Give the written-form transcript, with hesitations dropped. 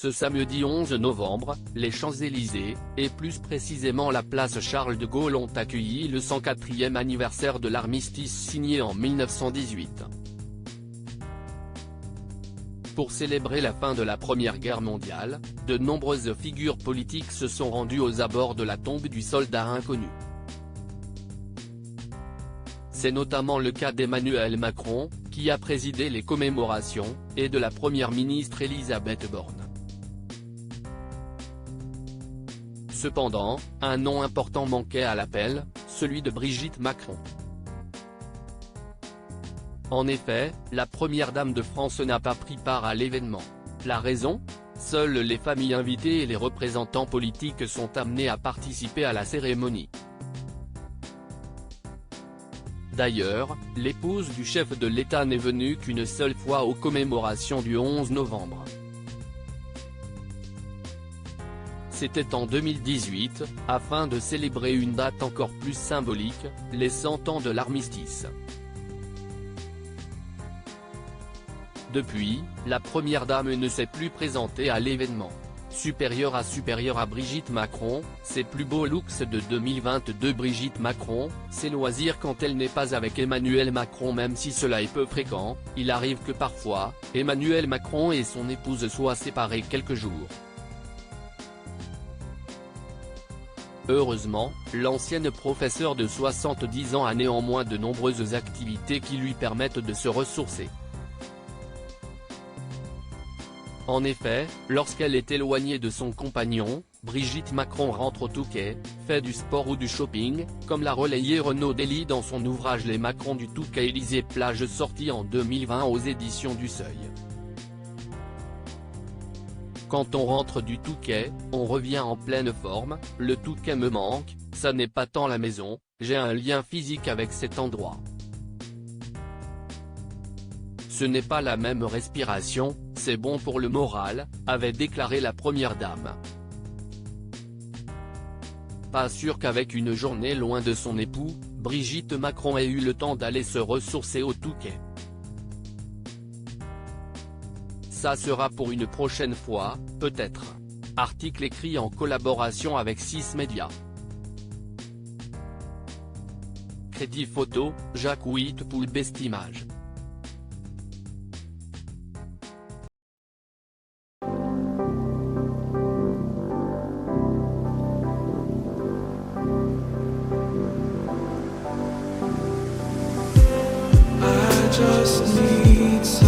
Ce samedi 11 novembre, les Champs-Élysées, et plus précisément la place Charles de Gaulle ont accueilli le 104e anniversaire de l'armistice signé en 1918. Pour célébrer la fin de la Première Guerre mondiale, de nombreuses figures politiques se sont rendues aux abords de la tombe du soldat inconnu. C'est notamment le cas d'Emmanuel Macron, qui a présidé les commémorations, et de la première ministre Elisabeth Borne. Cependant, un nom important manquait à l'appel, celui de Brigitte Macron. En effet, la première dame de France n'a pas pris part à l'événement. La raison ? Seules les familles invitées et les représentants politiques sont amenés à participer à la cérémonie. D'ailleurs, l'épouse du chef de l'État n'est venue qu'une seule fois aux commémorations du 11 novembre. C'était en 2018, afin de célébrer une date encore plus symbolique, les 100 ans de l'armistice. Depuis, la première dame ne s'est plus présentée à l'événement. Supérieure à Brigitte Macron, ses plus beaux looks de 2022. Brigitte Macron, ses loisirs quand elle n'est pas avec Emmanuel Macron. Même si cela est peu fréquent, il arrive que parfois, Emmanuel Macron et son épouse soient séparés quelques jours. Heureusement, l'ancienne professeure de 70 ans a néanmoins de nombreuses activités qui lui permettent de se ressourcer. En effet, lorsqu'elle est éloignée de son compagnon, Brigitte Macron rentre au Touquet, fait du sport ou du shopping, comme l'a relayé Renaud Dely dans son ouvrage Les Macron du Touquet Élysée-Plage sorti en 2020 aux éditions du Seuil. Quand on rentre du Touquet, on revient en pleine forme, le Touquet me manque, ça n'est pas tant la maison, j'ai un lien physique avec cet endroit. Ce n'est pas la même respiration, c'est bon pour le moral, avait déclaré la première dame. Pas sûr qu'avec une journée loin de son époux, Brigitte Macron ait eu le temps d'aller se ressourcer au Touquet. Ça sera pour une prochaine fois, peut-être. Article écrit en collaboration avec 6 médias. Crédit photo, Jacques Whitpool Best Image. I just need